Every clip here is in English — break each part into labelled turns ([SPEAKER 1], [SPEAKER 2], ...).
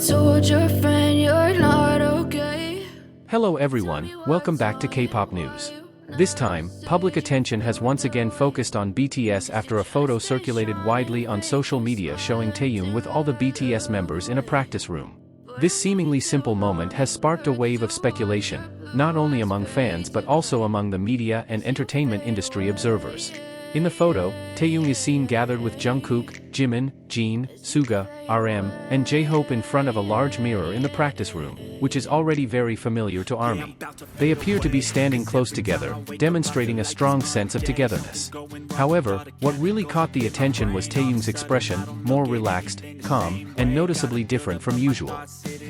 [SPEAKER 1] told your friend you're not okay.
[SPEAKER 2] Hello everyone, welcome back to K-pop news. This time, public attention has once again focused on BTS after a photo circulated widely on social media showing Taehyung with all the BTS members in a practice room. This seemingly simple moment has sparked a wave of speculation, not only among fans but also among the media and entertainment industry observers. In the photo, Taehyung is seen gathered with Jungkook, Jimin, Jin, Suga, RM, and J-Hope in front of a large mirror in the practice room, which is already very familiar to ARMY. They appear to be standing close together, demonstrating a strong sense of togetherness. However, what really caught the attention was Taehyung's expression, more relaxed, calm, and noticeably different from usual.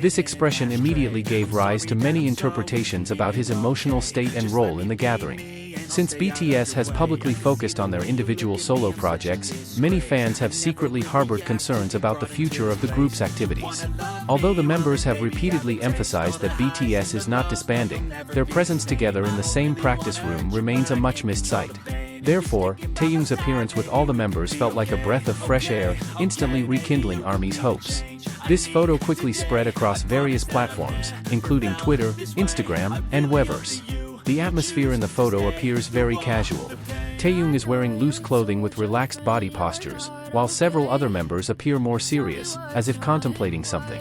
[SPEAKER 2] This expression immediately gave rise to many interpretations about his emotional state and role in the gathering. Since BTS has publicly focused on their individual solo projects, many fans have secretly harbored concerns about the future of the group's activities. Although the members have repeatedly emphasized that BTS is not disbanding, their presence together in the same practice room remains a much-missed sight. Therefore, Taehyung's appearance with all the members felt like a breath of fresh air, instantly rekindling ARMY's hopes. This photo quickly spread across various platforms, including Twitter, Instagram, and Weverse. The atmosphere in the photo appears very casual. Taehyung is wearing loose clothing with relaxed body postures, while several other members appear more serious, as if contemplating something.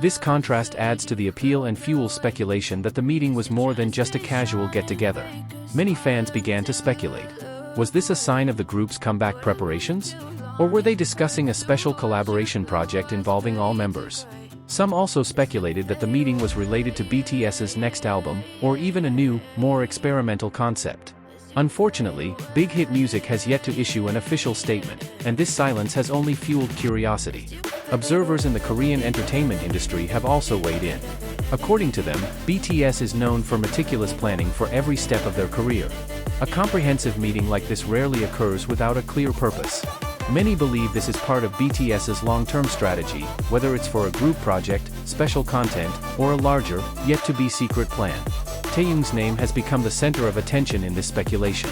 [SPEAKER 2] This contrast adds to the appeal and fuels speculation that the meeting was more than just a casual get-together. Many fans began to speculate. Was this a sign of the group's comeback preparations? Or were they discussing a special collaboration project involving all members? Some also speculated that the meeting was related to BTS's next album, or even a new, more experimental concept. Unfortunately, Big Hit Music has yet to issue an official statement, and this silence has only fueled curiosity. Observers in the Korean entertainment industry have also weighed in. According to them, BTS is known for meticulous planning for every step of their career. A comprehensive meeting like this rarely occurs without a clear purpose. Many believe this is part of BTS's long-term strategy, whether it's for a group project, special content, or a larger, yet-to-be secret plan. Taehyung's name has become the center of attention in this speculation.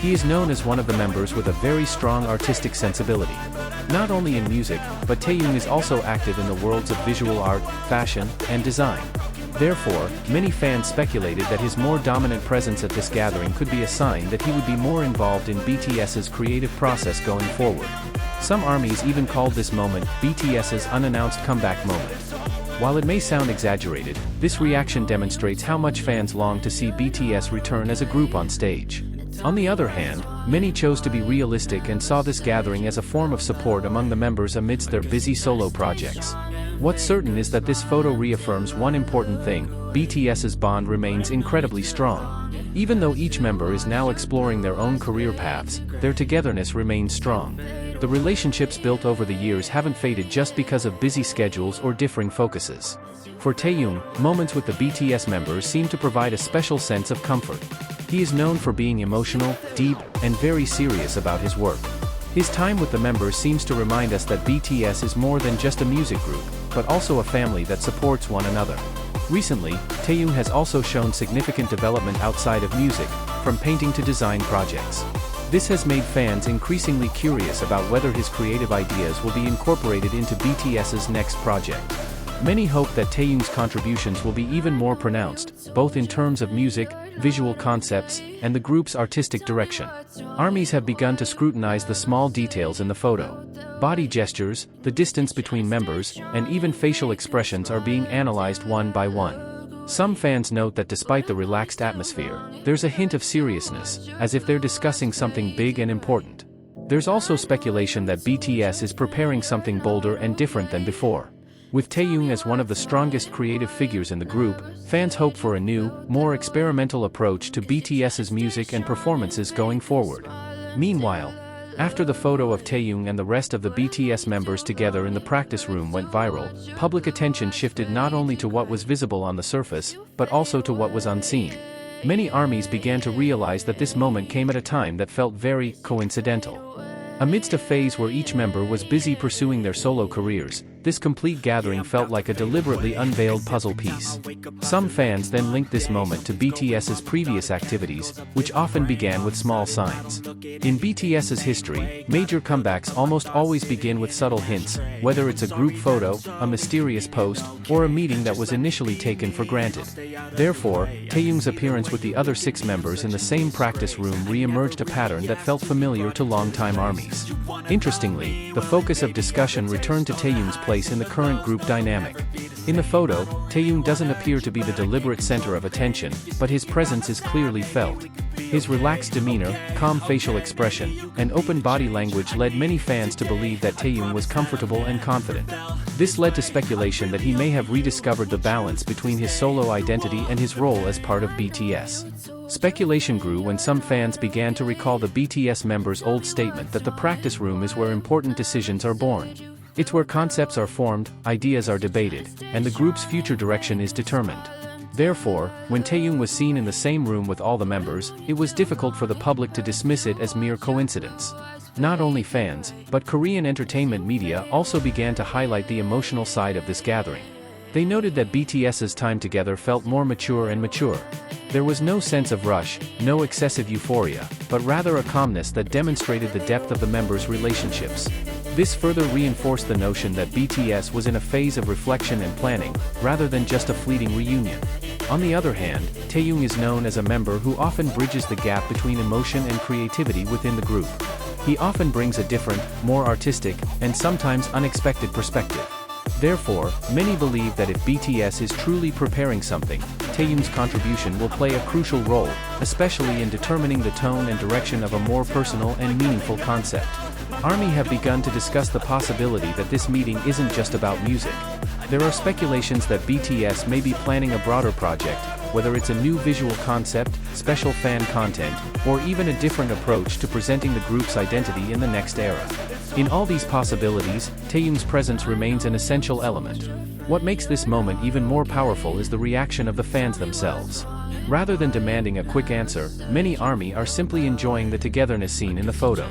[SPEAKER 2] He is known as one of the members with a very strong artistic sensibility. Not only in music, but Taehyung is also active in the worlds of visual art, fashion, and design. Therefore, many fans speculated that his more dominant presence at this gathering could be a sign that he would be more involved in BTS's creative process going forward. Some ARMYs even called this moment BTS's unannounced comeback moment. While it may sound exaggerated, this reaction demonstrates how much fans long to see BTS return as a group on stage. On the other hand, many chose to be realistic and saw this gathering as a form of support among the members amidst their busy solo projects. What's certain is that this photo reaffirms one important thing: BTS's bond remains incredibly strong. Even though each member is now exploring their own career paths, their togetherness remains strong. The relationships built over the years haven't faded just because of busy schedules or differing focuses. For Taehyung, moments with the BTS members seem to provide a special sense of comfort. He is known for being emotional, deep, and very serious about his work. His time with the members seems to remind us that BTS is more than just a music group, but also a family that supports one another. Recently, Taehyung has also shown significant development outside of music, from painting to design projects. This has made fans increasingly curious about whether his creative ideas will be incorporated into BTS's next project. Many hope that Taehyung's contributions will be even more pronounced, both in terms of music, visual concepts, and the group's artistic direction. ARMYs have begun to scrutinize the small details in the photo. Body gestures, the distance between members, and even facial expressions are being analyzed one by one. Some fans note that despite the relaxed atmosphere, there's a hint of seriousness, as if they're discussing something big and important. There's also speculation that BTS is preparing something bolder and different than before. With Taehyung as one of the strongest creative figures in the group, fans hope for a new, more experimental approach to BTS's music and performances going forward. Meanwhile, after the photo of Taehyung and the rest of the BTS members together in the practice room went viral, public attention shifted not only to what was visible on the surface, but also to what was unseen. Many ARMYs began to realize that this moment came at a time that felt very coincidental. Amidst a phase where each member was busy pursuing their solo careers, this complete gathering felt like a deliberately unveiled puzzle piece. Some fans then linked this moment to BTS's previous activities, which often began with small signs. In BTS's history, major comebacks almost always begin with subtle hints, whether it's a group photo, a mysterious post, or a meeting that was initially taken for granted. Therefore, Taehyung's appearance with the other 6 members in the same practice room re-emerged a pattern that felt familiar to longtime ARMYs. Interestingly, the focus of discussion returned to Taehyung's place in the current group dynamic. In the photo, Taehyung doesn't appear to be the deliberate center of attention, but his presence is clearly felt. His relaxed demeanor, calm facial expression, and open body language led many fans to believe that Taehyung was comfortable and confident. This led to speculation that he may have rediscovered the balance between his solo identity and his role as part of BTS. Speculation grew when some fans began to recall the BTS members' old statement that the practice room is where important decisions are born. It's where concepts are formed, ideas are debated, and the group's future direction is determined. Therefore, when Taehyung was seen in the same room with all the members, it was difficult for the public to dismiss it as mere coincidence. Not only fans, but Korean entertainment media also began to highlight the emotional side of this gathering. They noted that BTS's time together felt more mature and mature. There was no sense of rush, no excessive euphoria, but rather a calmness that demonstrated the depth of the members' relationships. This further reinforced the notion that BTS was in a phase of reflection and planning, rather than just a fleeting reunion. On the other hand, Taehyung is known as a member who often bridges the gap between emotion and creativity within the group. He often brings a different, more artistic, and sometimes unexpected perspective. Therefore, many believe that if BTS is truly preparing something, Taehyung's contribution will play a crucial role, especially in determining the tone and direction of a more personal and meaningful concept. ARMY have begun to discuss the possibility that this meeting isn't just about music. There are speculations that BTS may be planning a broader project, whether it's a new visual concept, special fan content, or even a different approach to presenting the group's identity in the next era. In all these possibilities, Taehyung's presence remains an essential element. What makes this moment even more powerful is the reaction of the fans themselves. Rather than demanding a quick answer, many ARMY are simply enjoying the togetherness seen in the photo.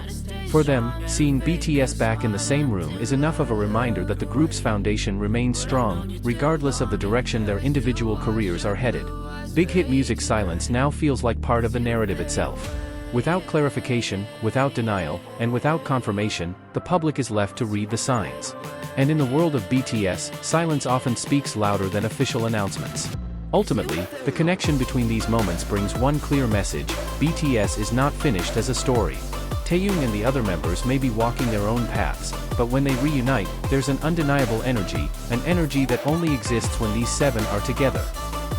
[SPEAKER 2] For them, seeing BTS back in the same room is enough of a reminder that the group's foundation remains strong, regardless of the direction their individual careers are headed. Big hit music silence now feels like part of the narrative itself. Without clarification, without denial, and without confirmation, the public is left to read the signs. And in the world of BTS, silence often speaks louder than official announcements. Ultimately, the connection between these moments brings one clear message: BTS is not finished as a story. Taehyung and the other members may be walking their own paths, but when they reunite, there's an undeniable energy, an energy that only exists when these 7 are together.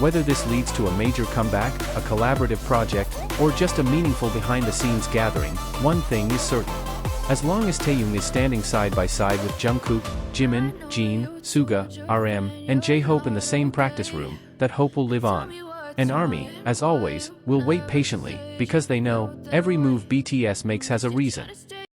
[SPEAKER 2] Whether this leads to a major comeback, a collaborative project, or just a meaningful behind-the-scenes gathering, one thing is certain. As long as Taehyung is standing side by side with Jungkook, Jimin, Jin, Suga, RM, and J-Hope in the same practice room, that hope will live on. And ARMY, as always, will wait patiently, because they know, every move BTS makes has a reason.